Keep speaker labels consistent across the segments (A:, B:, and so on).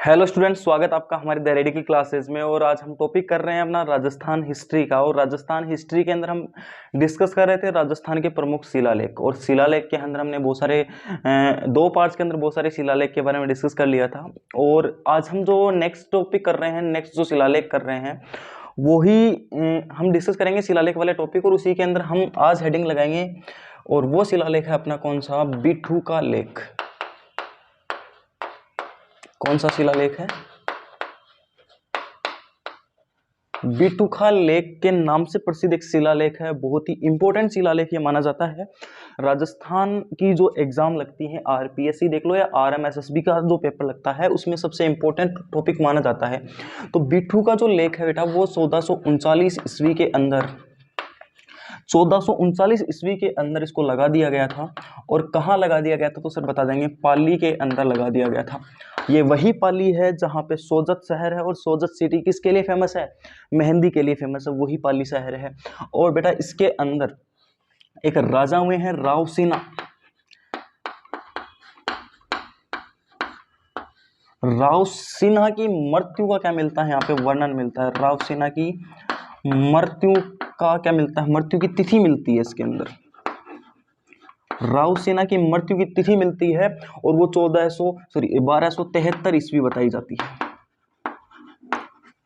A: Hello students, स्वागत आपका हमारी द रेडी की क्लासेस में। और आज हम टॉपिक कर रहे हैं अपना राजस्थान हिस्ट्री का। और राजस्थान हिस्ट्री के अंदर हम डिस्कस कर रहे थे राजस्थान के प्रमुख शिलालेख। और शिलालेख के अंदर हमने बहुत सारे दो पार्ट्स के अंदर बहुत सारे शिलालेख के बारे में डिस्कस कर लिया था। और आज हम जो नेक्स्ट टॉपिक कर रहे हैं, नेक्स्ट जो शिलालेख कर रहे हैं वो ही हम डिस्कस करेंगे शिलालेख वाले टॉपिक। और उसी के अंदर हम आज हेडिंग लगाएंगे और वो शिलालेख है अपना कौन सा, बिट्ठू का लेख। कौन सा शिलालेख है? बिटुखा लेख के नाम से प्रसिद्ध एक शिलालेख है। बहुत ही इंपॉर्टेंट शिलालेख ये माना जाता है। राजस्थान की जो एग्जाम लगती है, आरपीएससी देख लो या आरएमएसएसबी का जो पेपर लगता है, उसमें सबसे इंपॉर्टेंट टॉपिक माना जाता है। तो बिट्ठू का जो लेख है बेटा, वो 1439 ईस्वी के अंदर 1439 ईस्वी के अंदर इसको लगा दिया गया था। और कहाँ लगा दिया गया था तो सर बता देंगे, पाली के अंदर लगा दिया गया था। ये वही पाली है जहाँ पे सोजत शहर है। और सोजत सिटी किसके लिए फेमस है? मेहंदी के लिए फेमस है, वही पाली शहर है। और बेटा इसके अंदर एक राजा हुए हैं राव सिन्हा। राव सिन्हा की मृत्यु का क्या मिलता है, यहाँ पे वर्णन मिलता है। राव सिन्हा की मृत्यु का क्या मिलता है, मृत्यु की तिथि मिलती है इसके अंदर। राव सिन्हा की मृत्यु की तिथि मिलती है और वो 1273 ईस्वी बताई जाती है।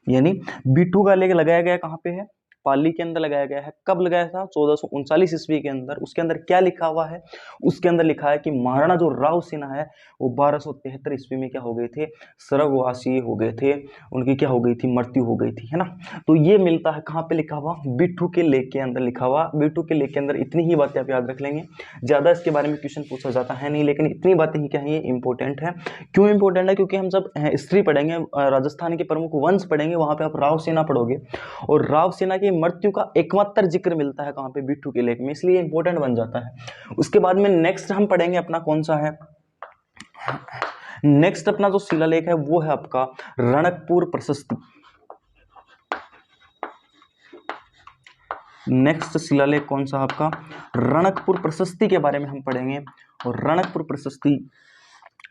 A: यानी बिट्ठू का लेख लगाया गया कहाँ पे है? पाली के अंदर लगाया गया है। कब लगाया था? 1439 ईस्वी के अंदर। उसके अंदर क्या लिखा हुआ है? उसके अंदर लिखा है कि महाराणा जो राव सिन्हा है वो 1273 ईस्वी में क्या हो गए थे, स्वर्गवासी हो गए थे। उनकी क्या हो गई थी, मृत्यु हो गई थी, है ना। तो ये मिलता है कहाँ पे लिखा हुआ? बिट्ठू के लेख के अंदर लिखा हुआ। बिट्ठू के लेख के अंदर इतनी ही बातें आप याद रख लेंगे, ज्यादा इसके बारे में क्वेश्चन पूछा जाता है नहीं, लेकिन इतनी बातें ही क्या है, ये इंपॉर्टेंट है। क्यों इंपॉर्टेंट है? क्योंकि हम जब हिस्ट्री पढ़ेंगे, राजस्थान के प्रमुख वंश पढ़ेंगे, वहां पे आप राव सेना पढ़ोगे और राव सेना की मृत्यु का एकमात्र जिक्र मिलता है कहां पे? बिट्ठू के लेख में, इसलिए इंपॉर्टेंट बन जाता है। उसके बाद में नेक्स्ट हम पढ़ेंगे अपना कौन सा है, नेक्स्ट अपना जो शिलालेख है वो है आपका रणकपुर प्रशस्ति। नेक्स्ट शिलालेख कौन सा आपका? रणकपुर प्रशस्ति के बारे में हम पढ़ेंगे। और रणकपुर प्रशस्ति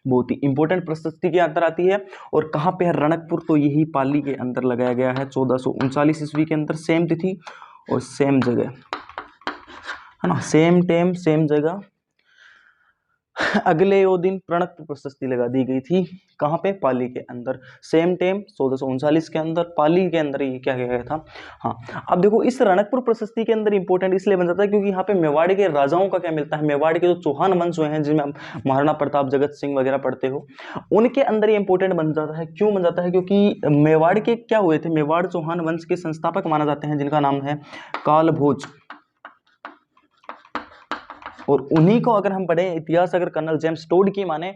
A: बहुत ही इंपॉर्टेंट प्रशस्ति के अंदर आती है। और कहाँ पे है रणकपुर? तो यही पाली के अंदर लगाया गया है 1439 ईस्वी के अंदर। सेम तिथि और सेम जगह, है ना, सेम टाइम सेम जगह। अगले वो दिन रणकपुर प्रशस्ति लगा दी गई थी। कहाँ पे? पाली के अंदर। सेम टाइम 1439 के अंदर, पाली के अंदर ये क्या गया था। हाँ, अब देखो इस रणकपुर प्रशस्ति के अंदर इंपॉर्टेंट इसलिए बन जाता है क्योंकि यहाँ पे मेवाड़ के राजाओं का क्या मिलता है, मेवाड़ के जो चौहान वंश हुए हैं जिनमें महाराणा प्रताप, जगत सिंह वगैरह पढ़ते हो, उनके अंदर ये इंपॉर्टेंट बन जाता है। क्यों बन जाता है? क्योंकि मेवाड़ के क्या हुए थे, मेवाड़ चौहान वंश के संस्थापक माना जाते हैं जिनका नाम है कालभोज। और उन्हीं को अगर हम पढ़ें इतिहास, अगर कर्नल जेम्स टोड की माने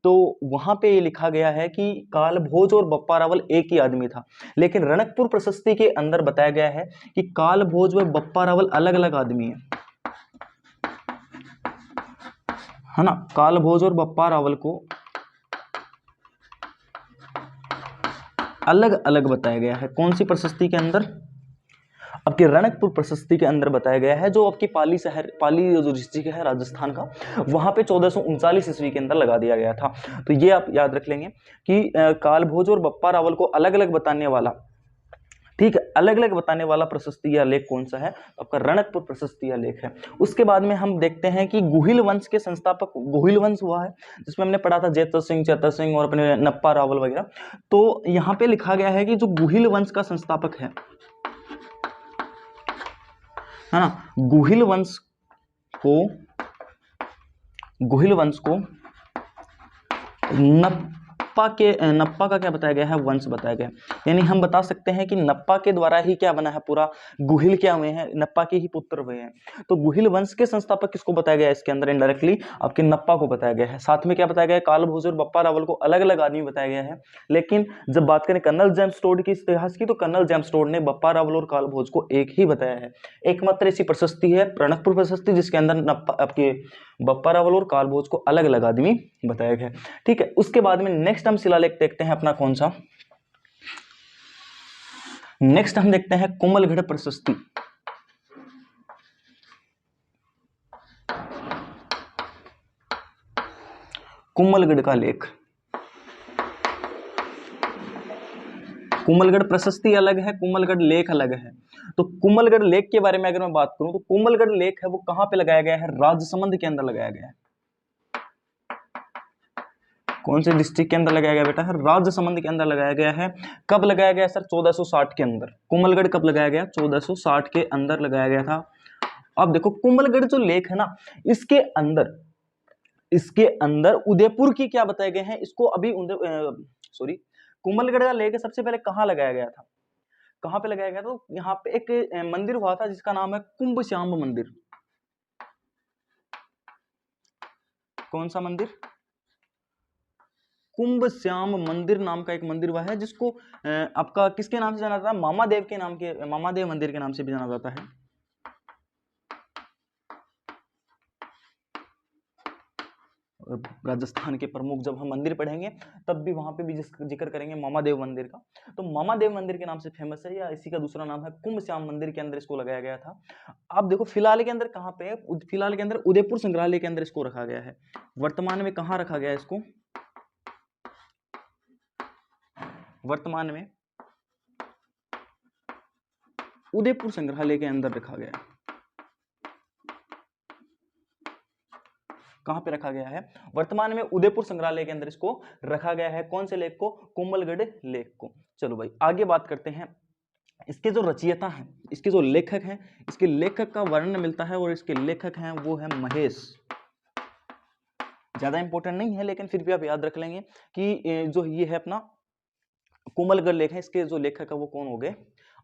A: तो वहां पे ये लिखा गया है कि कालभोज और बप्पा रावल एक ही आदमी था। लेकिन रणकपुर प्रशस्ति के अंदर बताया गया है कि कालभोज व बप्पा रावल अलग अलग आदमी है ना। कालभोज और बप्पा रावल को अलग अलग बताया गया है। कौन सी प्रशस्ति के अंदर? आपके रणकपुर प्रशस्ति के अंदर बताया गया है, जो आपकी पाली शहर, पाली जो डिस्ट्रिक्ट है राजस्थान का, वहां पे 1439 ईस्वी के अंदर लगा दिया गया था। तो ये आप याद रख लेंगे कि कालभोज और बप्पा रावल को अलग अलग बताने वाला, ठीक है, अलग अलग बताने वाला प्रशस्ति या लेख कौन सा है? आपका रणकपुर प्रशस्ति या लेख है। उसके बाद में हम देखते हैं कि गुहिल वंश के संस्थापक गुहिल वंश हुआ है, जिसमें हमने पढ़ा था जेतर सिंह, चेतर सिंह और अपने नप्पा रावल वगैरह। तो यहाँ पे लिखा गया है कि जो गुहिल वंश का संस्थापक है ना, गुहिल वंश को नप्पा का क्या बताया गया है? वंश बताया गया। यानी हम बता सकते हैं कि नप्पा के द्वारा ही क्या बना है, पूरा गुहिल क्या हुए हैं, नप्पा के ही पुत्र हुए हैं। तो गुहिल वंश के संस्थापक किसको बताया गया है इसके अंदर? इनडायरेक्टली आपके नप्पा को बताया गया है। साथ में क्या बताया गया है? कालभोज और बप्पा रावल को अलग अलग आदमी बताया गया है। लेकिन जब बात करें कर्नल जेम्स टोड की इतिहास की, तो कर्नल जेम्स टोड ने बप्पा रावल और कालभोज को एक ही बताया है। एकमात्र ऐसी प्रशस्ति है रणकपुर प्रशस्ति जिसके अंदर नप्पा, आपके बप्पा रावल और कालभोज को अलग अलग आदमी बताया गया। ठीक है, उसके बाद में नेक्स्ट हम शिलालेख देखते हैं अपना कौन सा, नेक्स्ट हम देखते हैं कोमलगढ़ प्रशस्ति। कोमलगढ़ का लेख, कुंभलगढ़ प्रशस्ति अलग है, कुंभलगढ़ लेक अलग है। तो कुंभलगढ़ लेक के बारे में अगर मैं बात करूं तो कुंभलगढ़ लेक है वो कहां पे लगाया गया है? राजसमंद के अंदर लगाया गया है। कौन से डिस्ट्रिक्ट के अंदर लगाया गया बेटा है? राजसमंद के अंदर लगाया गया है। कब लगाया गया सर? 1460 के अंदर। कुंभलगढ़ कब लगाया गया? 1460 के अंदर लगाया गया था। अब देखो कुंभलगढ़ जो लेक है ना, इसके अंदर उदयपुर की क्या बताए गए हैं? इसको अभी सॉरी, कुंभलगढ़ का लेक सबसे पहले कहां लगाया गया था? कहां पे लगाया गया? तो यहाँ पे एक मंदिर हुआ था जिसका नाम है कुंभ श्याम मंदिर। कौन सा मंदिर? कुंभ श्याम मंदिर नाम का एक मंदिर हुआ है, जिसको आपका किसके नाम से जाना जाता है? मामादेव के नाम के, मामादेव मंदिर के नाम से भी जाना जाता है। राजस्थान के प्रमुख जब हम मंदिर पढ़ेंगे तब भी वहां पे भी जिक्र करेंगे मामादेव मंदिर का। तो मामादेव मंदिर के नाम से फेमस है, या इसी का दूसरा नाम है कुंभ श्याम मंदिर के अंदर इसको लगाया गया था। आप देखो फिलहाल के अंदर कहां पे है? फिलहाल के अंदर उदयपुर संग्रहालय के अंदर इसको रखा गया है। वर्तमान में कहां रखा गया है इसको? वर्तमान में उदयपुर संग्रहालय के अंदर रखा गया है। कहां पे रखा गया है? वर्तमान में उदयपुर संग्रहालय के अंदर इसको रखा गया है। कौन से लेक को? कुंभलगढ़ लेक को। चलो भाई आगे बात करते हैं। इसके जो रचयिता हैं, इसके जो लेखक हैं, इसके लेखक का वर्णन मिलता है, और इसके लेखक हैं वो है महेश। ज्यादा इंपॉर्टेंट नहीं है लेकिन फिर भी आप याद रख लेंगे कि जो ये है अपना कुंभलगढ़ लेक है, इसके जो लेखक है वो कौन हो गए?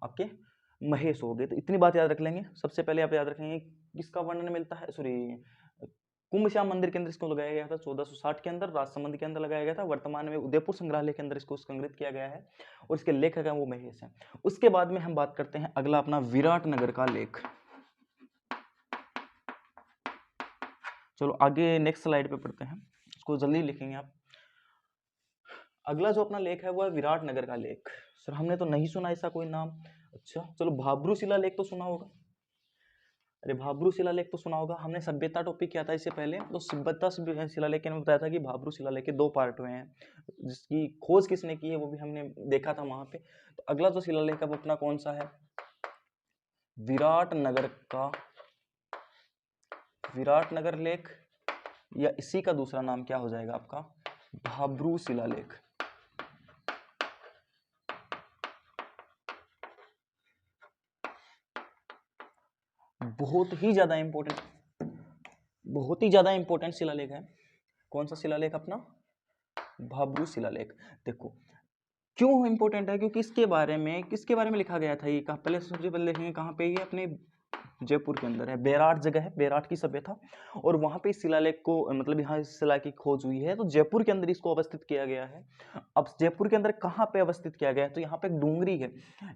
A: आपके महेश हो गए। तो इतनी बात याद रख लेंगे। सबसे पहले आप याद रखेंगे किसका वर्णन मिलता है, सॉरी, कुंभ श्याम मंदिर के अंदर इसको लगाया गया था 1460 के अंदर, राजसमंद के अंदर लगाया गया था। वर्तमान में उदयपुर संग्रहालय के अंदर इसको संग्रहित किया गया है, और इसके लेखक हैं वो महेश हैं। उसके बाद में हम बात करते हैं अगला अपना विराटनगर का लेख। चलो आगे नेक्स्ट स्लाइड पे पढ़ते हैं, इसको जल्दी लिखेंगे आप। अगला जो अपना लेख है वो है विराटनगर का लेख। सर हमने तो नहीं सुना ऐसा कोई नाम। अच्छा चलो, भाब्रू शिला लेख तो सुना होगा। अरे भाब्रू शिलालेख तो सुना होगा, हमने सभ्यता टॉपिक किया था इससे पहले। तो सभ्यता शिलालेख में बताया था कि भाब्रू शिलालेख के 2 पार्ट हुए हैं, जिसकी खोज किसने की है वो भी हमने देखा था वहां पे। तो अगला जो शिलालेख है वो अपना कौन सा है? विराटनगर लेख, या इसी का दूसरा नाम क्या हो जाएगा आपका? भाब्रू शिलालेख। बहुत ही ज्यादा इंपॉर्टेंट शिलालेख है। कौन सा शिलालेख अपना? भाब्रू शिलालेख। देखो क्यों इंपॉर्टेंट है? क्योंकि किसके बारे में लिखा गया था ये? पहले सबसे पहले देखेंगे कहाँ पे, ये अपने जयपुर के अंदर है। बेराट जगह है, बेराट की सभ्यता, और वहां पे इस शिलालेख को, मतलब यहाँ इस शिला की खोज हुई है। तो जयपुर के अंदर इसको अवस्थित किया गया है। अब जयपुर के अंदर कहाँ पे अवस्थित किया गया है? तो यहाँ पे एक डूंगरी है,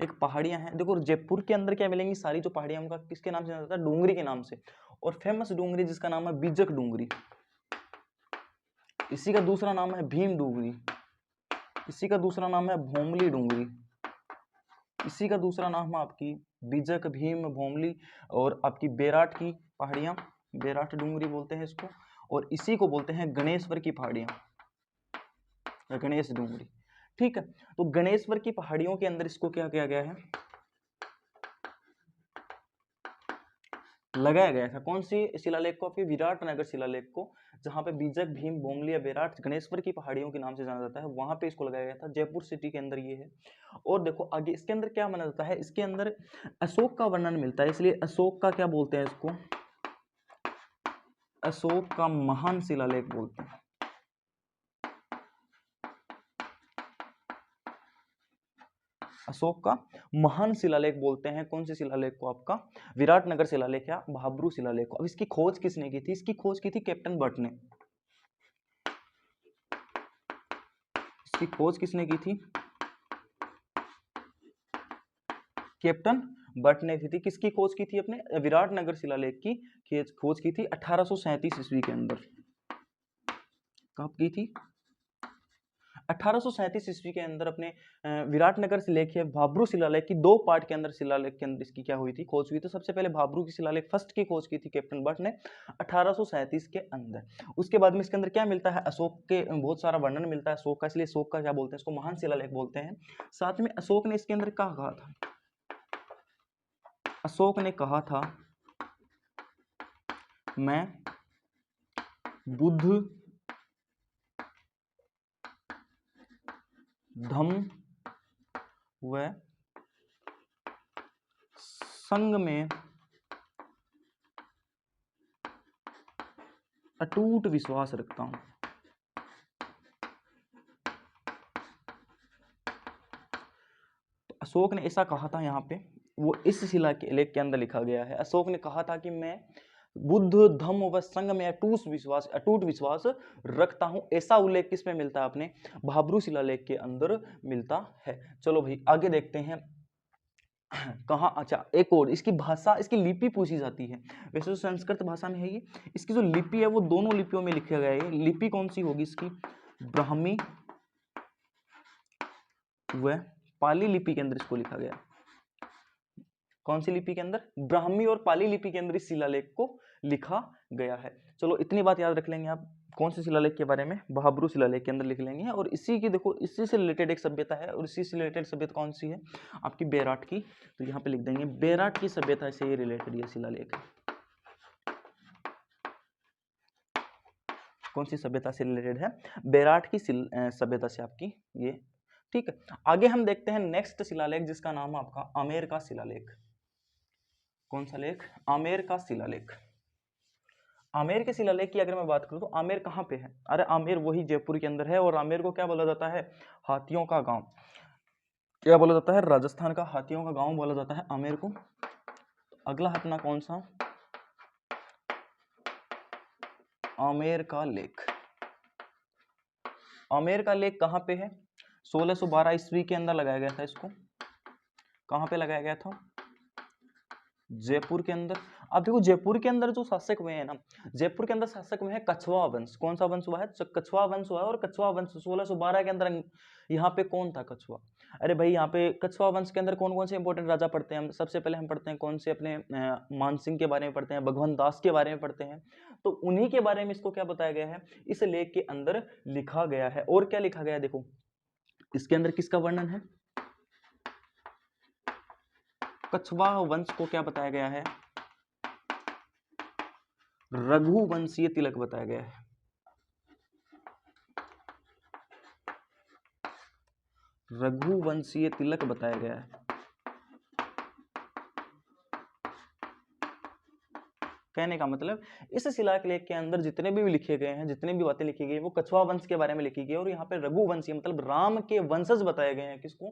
A: एक पहाड़ियां हैं। देखो जयपुर के अंदर क्या मिलेंगी? सारी जो पहाड़ियां, उनका किसके नाम से जाना जाता है? डूंगरी के नाम से। और फेमस डूंगरी जिसका नाम है बीजक डूंगरी, इसी का दूसरा नाम है भीम डूंगरी, इसी का दूसरा नाम है भोमली डूंगरी, इसी का दूसरा नाम है आपकी बीजक, भीम, भोमली, और आपकी बेराट की पहाड़ियां, बेराट डूंगरी बोलते हैं इसको। और इसी को बोलते हैं गणेश्वर की पहाड़ियां, गणेश डूंगरी। ठीक है, तो गणेश्वर की पहाड़ियों के अंदर इसको क्या किया गया है? लगाया गया था। कौन सी शिलालेख को? आपके विराटनगर शिलालेख को, जहां पे बीजक, भीम, भोमली या बेराट गणेश्वर की पहाड़ियों के नाम से जाना जाता है, वहां पे इसको लगाया गया था। जयपुर सिटी के अंदर ये है। और देखो आगे इसके अंदर क्या माना जाता है? इसके अंदर अशोक का वर्णन मिलता है, इसलिए अशोक का क्या बोलते हैं इसको? अशोक का महान शिलालेख बोलते हैं। अशोक का महान शिलालेख बोलते हैं। कौन से शिलालेख को? आपका विराटनगर शिलालेख या भाब्रू शिलालेख को। अब इसकी खोज किसने की थी? इसकी खोज की थी कैप्टन बट ने। इसकी खोज किसने की थी? कैप्टन बट ने की थी। किसकी खोज की थी? अपने विराटनगर शिलालेख की खोज की थी 1837 ईस्वी के अंदर। कब की थी? 1837 ईस्वी के अंदर अपने विराटनगर से लेके भाब्रू शिलालेख की 2 पार्ट के अंदर शिलालेख के अंदर इसकी क्या हुई थी, खोज हुई। तो सबसे पहले भाब्रू की शिलालेख फर्स्ट की खोज की थी कैप्टन बट ने 1837 के अंदर। उसके बाद में इसके अंदर क्या मिलता है, अशोक के बहुत सारा वर्णन मिलता है अशोक का, इसलिए अशोक का क्या बोलते हैं, इसको महान शिलालेख बोलते हैं। साथ में अशोक ने इसके अंदर क्या कहा था, अशोक ने कहा था मैं बुद्ध धम्म व संघ में अटूट विश्वास रखता हूं। तो अशोक ने ऐसा कहा था, यहाँ पे वो इस शिलालेख के अंदर लिखा गया है। अशोक ने कहा था कि मैं बुद्ध धम्म व संघ में अटूट विश्वास रखता हूं। ऐसा उल्लेख किस में मिलता है, अपने भाब्रू शिलालेख के अंदर मिलता है। चलो भाई आगे देखते हैं कहाँ। अच्छा, एक और इसकी भाषा, इसकी लिपि पूछी जाती है। वैसे तो संस्कृत भाषा में है ये, इसकी जो लिपि है वो दोनों लिपियों में लिखा गया है। लिपि कौन सी होगी इसकी, ब्राह्मी व पाली लिपि के अंदर इसको लिखा गया। कौन सी लिपि के अंदर, ब्राह्मी और पाली लिपि के अंदर इस शिलालेख को लिखा गया है। चलो इतनी बात याद रख लेंगे आप, कौन से शिलालेख के बारे में, भाब्रू शिलालेख के अंदर लिख लेंगे। और इसी की देखो, इसी से रिलेटेड एक सभ्यता है, और इसी से रिलेटेड सभ्यता कौन सी है, आपकी बेराट की। तो यहाँ पे लिख देंगे बेराट की सभ्यता से ये रिलेटेड ये शिलालेख है। कौन सी सभ्यता से रिलेटेड है, बेराट की सभ्यता से आपकी ये, ठीक है। आगे हम देखते हैं नेक्स्ट शिलालेख, जिसका नाम है आपका आमेर का शिलालेख। कौन सा लेख, आमेर का शिलालेख। आमेर के शिलालेख की अगर मैं बात करूं तो आमेर कहाँ पे है, अरे आमेर वही जयपुर के अंदर है। और आमेर को क्या बोला जाता है, हाथियों का गांव। क्या बोला जाता है, राजस्थान का हाथियों का गांव बोला जाता है आमेर को। अगला अपना कौन सा, आमेर का लेख। आमेर का लेख कहाँ पे है, 1612 ईस्वी के अंदर लगाया गया था इसको। कहाँ पे लगाया गया था, जयपुर के अंदर। अब देखो जयपुर के अंदर जो शासक हुए हैं ना, जयपुर के अंदर शासक हुए हैं कछवा वंश। कौन सा वंश हुआ है, कछवा वंश हुआ है। और कछवा वंश 1612 के अंदर, यहाँ पे कौन था कछवा, अरे भाई यहाँ पे कछवा वंश के अंदर कौन कौन से इंपॉर्टेंट राजा पढ़ते हैं हम, सबसे पहले हम पढ़ते हैं कौन से, अपने मानसिंह के बारे में पढ़ते हैं, भगवंत दास के बारे में पढ़ते हैं। तो उन्हीं के बारे में इसको क्या बताया गया है, इस लेख के अंदर लिखा गया है। और क्या लिखा गया है, देखो इसके अंदर किसका वर्णन है, कछवा वंश को क्या बताया गया है, रघुवंशीय तिलक बताया गया है। रघुवंशीय तिलक बताया गया है। कहने का मतलब, इस शिलालेख के अंदर जितने भी लिखे गए हैं, जितने भी बातें लिखी गई वो कछवा वंश के बारे में लिखी गई। और यहाँ पे रघुवंशीय मतलब राम के वंशज बताए गए हैं, किसको,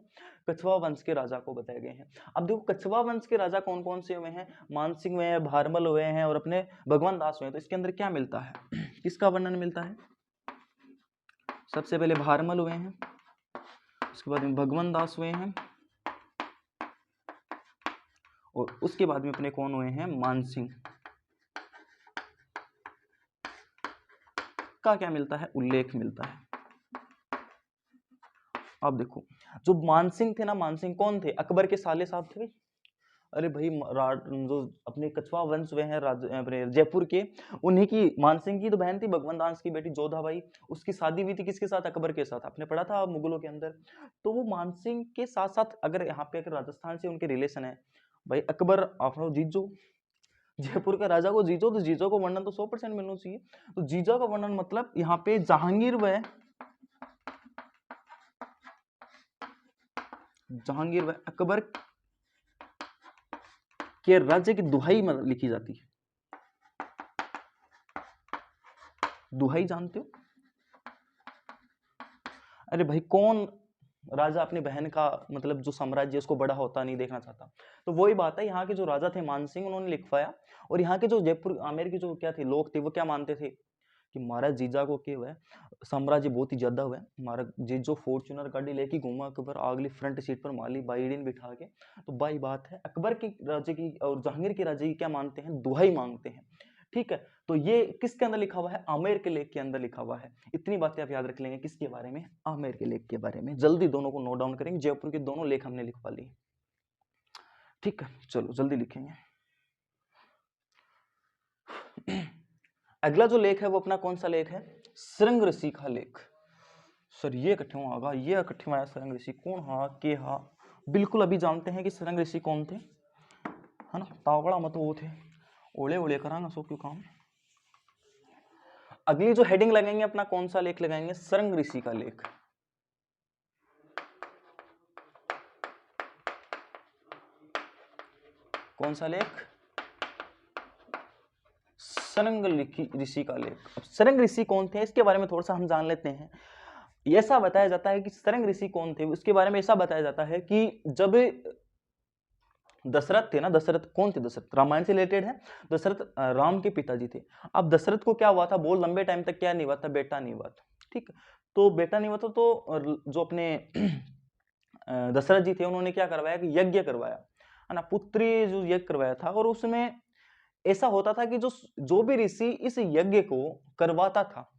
A: कछवा वंश के राजा को बताए गए हैं। अब देखो कछवा वंश के राजा कौन कौन से हुए हैं, मानसिंह हुए हैं, भारमल हुए हैं, और अपने भगवान दास हुए हैं। तो इसके अंदर क्या मिलता है, किसका वर्णन मिलता है, सबसे पहले भारमल हुए हैं, उसके बाद में भगवान दास हुए हैं, और उसके बाद में अपने कौन हुए हैं, मानसिंह का क्या मिलता है, उल्लेख मिलता है। अब देखो जो मानसिंह थे ना, मानसिंह कौन थे, अकबर के साले साहब थे भाई। अरे भाई जो अपने कछवा वंश हुए हैं अपने जयपुर के, उन्हीं की, मानसिंह की तो बहन थी भगवंत दास की बेटी जोधाबाई, उसकी शादी हुई थी किसके साथ, अकबर के साथ। आपने पढ़ा था मुगलों के अंदर। तो वो मानसिंह के साथ साथ, अगर यहाँ पे अगर राजस्थान से उनके रिलेशन है भाई, अकबर आप जीजो, जयपुर के राजा को जीजो, तो जीजो को वर्णन तो 100% मिलना चाहिए। तो जीजो का वर्णन मतलब यहाँ पे जहांगीर व अकबर के राज्य की दुहाई लिखी जाती है। दुहाई जानते हो, अरे भाई कौन राजा अपनी बहन का मतलब जो साम्राज्य उसको बड़ा होता नहीं देखना चाहता। तो वही बात है, यहाँ के जो राजा थे मानसिंह, उन्होंने लिखवाया। और यहाँ के जो जयपुर आमेर के जो क्या थे लोग थे, वो क्या मानते थे कि हमारा जीजा को क्या हुआ है, साम्राज्य बहुत ही ज्यादा हुआ है, हमारा जीजो फॉर्च्यूनर गाड़ी लेके घूमा अकबर, अगली फ्रंट सीट पर माली बाइडिन बिठा के। तो भाई बात है, अकबर के राज्य की और जहांगीर के राज्य की क्या मानते हैं, दुहाई मांगते हैं। ठीक है, तो ये किसके अंदर लिखा हुआ है? आमेर के लेख के अंदर लिखा हुआ है। इतनी बातें आप याद रख लेंगे किसके बारे में? आमेर के लेख के बारे में। जल्दी दोनों को नोट डाउन करेंगे, जयपुर के दोनों लेख हमने लिखवा लिए। ठीक है, चलो जल्दी लिखेंगे। अगला जो लेख है वो अपना कौन सा लेख है? श्रृंग ऋषि का लेख। सर ये कठिन आगा, ये कठिन आया। श्रृंग ऋषि कौन? हा के हा, बिल्कुल अभी जानते हैं कि श्रृंग ऋषि कौन थे, है ना? तावड़ा मत वो थे, ओले ओले करांगा सो क्यों काम। अगली जो हेडिंग लगाएंगे अपना कौन सा लेख लगाएंगे? श्रृंग ऋषि का लेख। कौन सा लेख? श्रृंग ऋषि का लेख। अब श्रृंग ऋषि कौन थे इसके बारे में थोड़ा सा हम जान लेते हैं। ऐसा बताया जाता है कि श्रृंग ऋषि कौन थे उसके बारे में ऐसा बताया जाता है कि जब दशरथ थे ना, दशरथ कौन थे? दशरथ रामायण से रिलेटेड है। दशरथ राम के पिताजी थे। अब दशरथ को क्या हुआ था? बहुत लंबे टाइम तक क्या नहीं हुआ था? बेटा नहीं हुआ था। ठीक, तो बेटा नहीं हुआ था, तो जो अपने दशरथ जी थे उन्होंने क्या करवाया कि यज्ञ करवाया, है ना? पुत्री जो यज्ञ करवाया था, और उसमें ऐसा होता था कि जो भी ऋषि इस यज्ञ को करवाता था,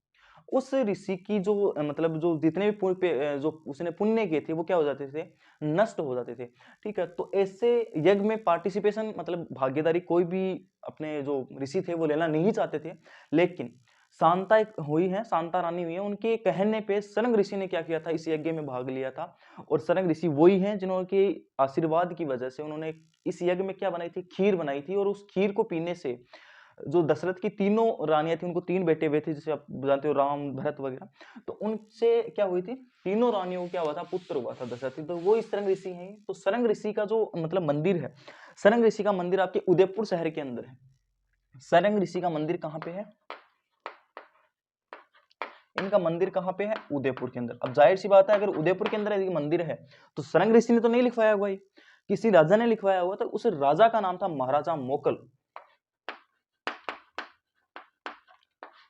A: उस ऋषि की जो मतलब जो जितने भी जो उसने पुण्य किए थे वो क्या हो जाते थे? नष्ट हो जाते थे। ठीक है, तो ऐसे यज्ञ में पार्टिसिपेशन मतलब भागीदारी कोई भी अपने जो ऋषि थे वो लेना नहीं चाहते थे। लेकिन शांता एक हुई है, शांता रानी हुई है, उनके कहने पे शरंग ऋषि ने क्या किया था? इस यज्ञ में भाग लिया था। और शरंग ऋषि वही हैं जिन्होंने आशीर्वाद की वजह से उन्होंने इस यज्ञ में क्या बनाई थी? खीर बनाई थी। और उस खीर को पीने से जो दशरथ की तीनों रानियां थी, उनको 3 बेटे हुए थे, जैसे आप जानते हो राम, भरत वगैरह, तो उनसे क्या हुई थी? तीनों रानियों को क्या हुआ था? पुत्र हुआ था दशरथ की। तो वो इस शरंग ऋषि हैं। तो शरंग ऋषि का जो मतलब मंदिर है, शरंग ऋषि का मंदिर आपके उदयपुर शहर के अंदर है। शरंग ऋषि का मंदिर कहाँ पे है? इनका मंदिर कहाँ पे है? उदयपुर के अंदर। अब जाहिर सी बात है, अगर उदयपुर के अंदर मंदिर है तो शरंग ऋषि ने तो नहीं लिखवाया हुआ, किसी राजा ने लिखवाया हुआ। तो उस राजा का नाम था महाराजा मोकल।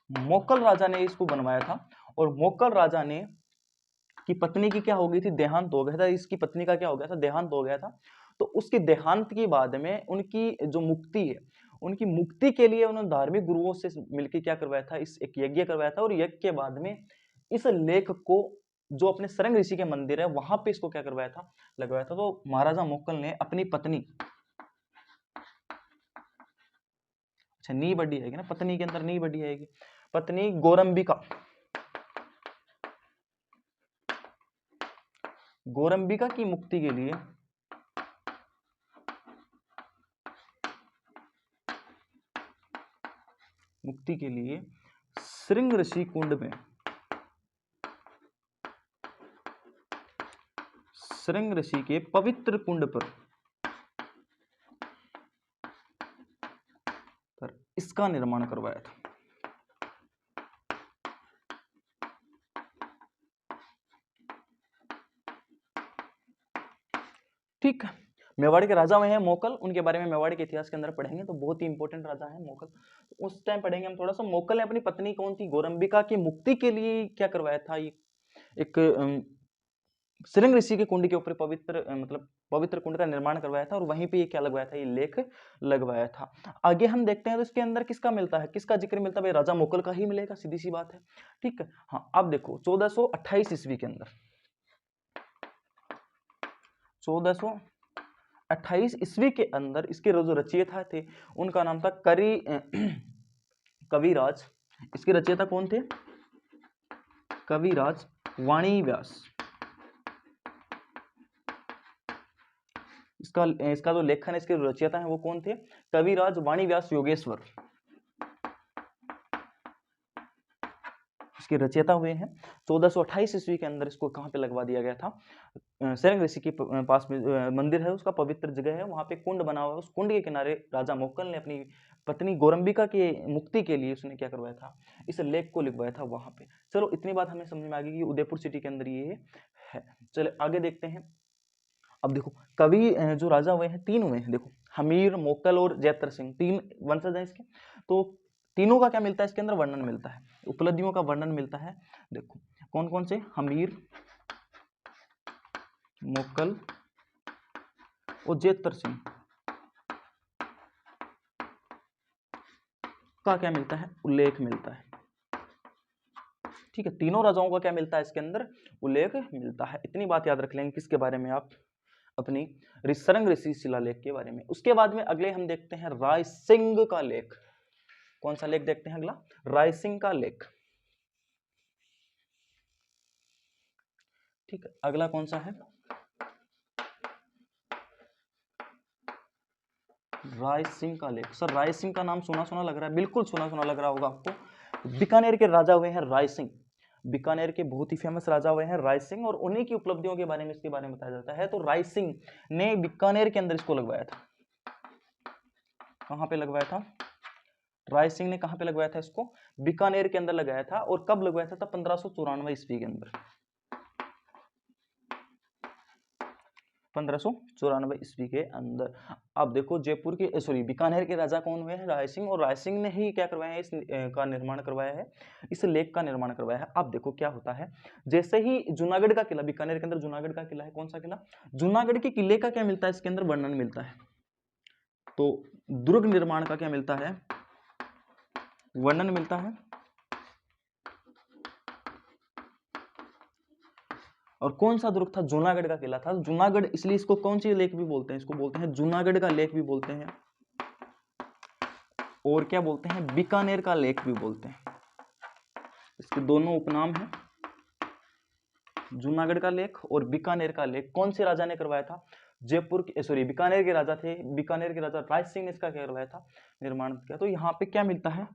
A: मोकल राजा ने इसको बनवाया था। और मोकल राजा ने की पत्नी की क्या हो गई थी? देहांत हो गया था। इसकी पत्नी का क्या हो गया था? देहांत हो गया था। तो उसके देहांत के बाद में उनकी जो मुक्ति है, उनकी मुक्ति के लिए उन्होंने धार्मिक गुरुओं से मिलकर क्या करवाया था? इस एक यज्ञ करवाया था। और यज्ञ के बाद में इस लेख को जो अपने शरंग ऋषि के मंदिर है वहां पे इसको क्या करवाया था? लगवाया था। तो महाराजा मोकल ने अपनी पत्नी, अच्छा नी बड़ी आएगी ना, पत्नी के अंदर नी बड़ी आएगी, पत्नी गोरंबिका, गोरंबिका की मुक्ति के लिए श्रृंग ऋषि कुंड में, श्रृंग ऋषि के पवित्र कुंड पर इसका निर्माण करवाया था। ठीक है, मेवाड़ के राजा हुए हैं मोकल, उनके बारे में मेवाड़ के इतिहास के अंदर पढ़ेंगे तो बहुत ही इंपॉर्टेंट राजा है मोकल। तो उस टाइम पढ़ेंगे हम थोड़ा सा। मोकल ने अपनी पत्नी कौन थी? गोरंबिका की मुक्ति के लिए क्या करवाया था? ये एक श्रृंग ऋषि के कुंड के ऊपर पवित्र मतलब पवित्र कुंड का निर्माण करवाया था। और वहीं पे ये क्या लगवाया था? ये लेख लगवाया था। आगे हम देखते हैं तो इसके अंदर किसका मिलता है? किसका जिक्र मिलता है? भाई राजा मोकल का ही मिलेगा, सीधी सी बात है। ठीक है, हाँ अब देखो 1428 ईस्वी के अंदर, 1428 ईस्वी के अंदर इसके जो रचयिता थे उनका नाम था कविराज। इसके रचयिता कौन थे? कविराज वाणी व्यास। इसका जो लेखन है, इसके रचयिता हैं वो कौन थे? कविराज वाणी व्यास योगेश्वर, इसके रचयिता हुए हैं। 1428 ईस्वी के अंदर इसको कहाँ पे लगवा दिया गया था? शरंग ऋषि के पास में मंदिर है, उसका पवित्र जगह है, वहां पे कुंड बना हुआ है। उस कुंड के किनारे राजा मोकल ने अपनी पत्नी गोरंबिका की मुक्ति के लिए उसने क्या करवाया था? इस लेख को लिखवाया था वहां पे। चलो इतनी बात हमें समझ में आ गई कि उदयपुर सिटी के अंदर ये है। चलो आगे देखते हैं। अब देखो कवि जो राजा हुए हैं 3 हुए हैं, देखो हमीर, मोकल और जैतर सिंह, 3 वंशज हैं इसके। तो तीनों का क्या मिलता है? इसके अंदर वर्णन मिलता है, उपलब्धियों का वर्णन मिलता है। देखो कौन कौन से? हमीर, मोकल और जेतर सिंह। का क्या मिलता है, उल्लेख मिलता है। ठीक है, तीनों राजाओं का क्या मिलता है इसके अंदर, उल्लेख मिलता है। इतनी बात याद रख लेंगे किसके बारे में, आप अपनी ऋष्यशृंग ऋषि शिलालेख के बारे में। उसके बाद में अगले हम देखते हैं रायसिंग का लेख। कौन सा लेख देखते हैं अगला, रायसिंग का लेख। ठीक है, अगला कौन सा है, रायसिंह का लेख। सर रायसिंह का नाम सुना सुना लग रहा है, बिल्कुल सुना सुना लग रहा होगा आपको। बीकानेर के राजा हुए हैं रायसिंह, बीकानेर के बहुत ही फेमस राजा हुए हैं रायसिंह, और उन्हीं की उपलब्धियों के बारे में इसके बारे में बताया जाता है। तो रायसिंह ने बीकानेर के अंदर इसको लगवाया था। कहां पे लगवाया था, रायसिंह ने कहां पे लगवाया था इसको, बीकानेर के अंदर लगाया था। और कब लगवाया था, 1594 ईस्वी के अंदर, 1594 ईस्वी के अंदर। अब देखो जयपुर के सॉरी बीकानेर के राजा कौन हुए हैं, रायसिंह, और रायसिंह ने ही क्या करवाया है, इस का निर्माण करवाया है, इस लेक का निर्माण करवाया है। अब देखो क्या होता है, जैसे ही जूनागढ़ का किला, बीकानेर के अंदर जूनागढ़ का किला है, कौन सा किला, जूनागढ़ के किले का क्या मिलता है इसके अंदर, वर्णन मिलता है। तो दुर्ग निर्माण का क्या मिलता है, वर्णन मिलता है। और कौन सा दुर्ग था, जूनागढ़ का किला था। जूनागढ़ इसलिए इसको कौन सी लेक भी बोलते हैं, इसको बोलते हैं जूनागढ़ का लेक भी बोलते हैं, और क्या बोलते हैं, बीकानेर का लेक भी बोलते हैं। इसके दोनों उपनाम हैं, जूनागढ़ का लेक और बीकानेर का लेक। कौन से राजा ने करवाया था, जयपुर के सॉरी बीकानेर के राजा थे, बीकानेर के राजा रायसिंह ने इसका क्या करवाया था, निर्माण किया। तो यहाँ पे क्या मिलता है,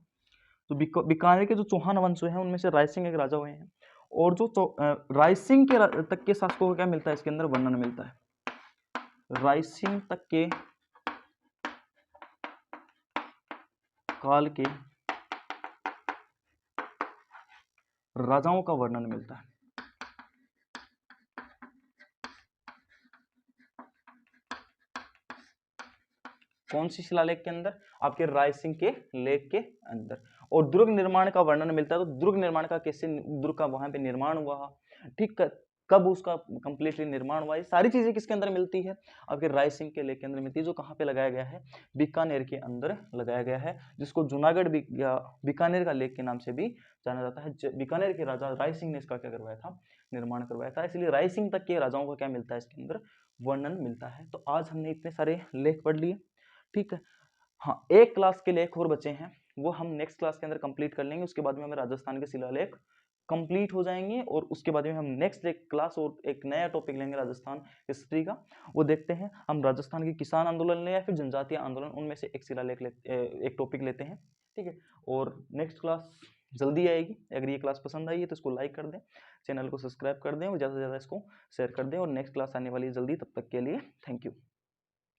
A: तो बीकानेर के जो चौहान वंश हैं उनमें से रायसिंह एक राजा हुए हैं, और जो रायसिंह के तक के शासकों को क्या मिलता है इसके अंदर, वर्णन मिलता है। रायसिंह तक के काल के राजाओं का वर्णन मिलता है। कौन सी शिलालेख के अंदर, आपके रायसिंह के लेख के अंदर। और दुर्ग निर्माण का वर्णन मिलता है। तो दुर्ग निर्माण का कैसे, दुर्ग का वहां पे निर्माण हुआ, ठीक, कब उसका कंप्लीटली निर्माण हुआ, ये सारी चीजें किसके अंदर मिलती है, आपके रायसिंह के लेख के अंदर मिलती है, जो कहाँ पे लगाया गया है, बीकानेर के अंदर लगाया गया है, जिसको जूनागढ़ या बीकानेर का लेख के नाम से भी जाना जाता है। बीकानेर के राजा रायसिंह ने इसका क्या करवाया था, निर्माण करवाया था। इसलिए रायसिंह तक के राजाओं का क्या मिलता है इसके अंदर, वर्णन मिलता है। तो आज हमने इतने सारे लेख पढ़ लिए, ठीक है। हाँ, एक क्लास के लेख और बचे हैं, वो हम नेक्स्ट क्लास के अंदर कंप्लीट कर लेंगे। उसके बाद में हमें राजस्थान के शिलालेख कंप्लीट हो जाएंगे, और उसके बाद में हम नेक्स्ट एक क्लास और एक नया टॉपिक लेंगे राजस्थान हिस्ट्री का। वो देखते हैं हम राजस्थान के किसान आंदोलन ले या फिर जनजातीय आंदोलन, उनमें से एक शिलालेख एक टॉपिक लेते हैं, ठीक है। और नेक्स्ट क्लास जल्दी आएगी। अगर ये क्लास पसंद आई है तो इसको लाइक कर दें, चैनल को सब्सक्राइब कर दें, और ज़्यादा से ज़्यादा इसको शेयर कर दें। और नेक्स्ट क्लास आने वाली है जल्दी, तब तक के लिए थैंक यू।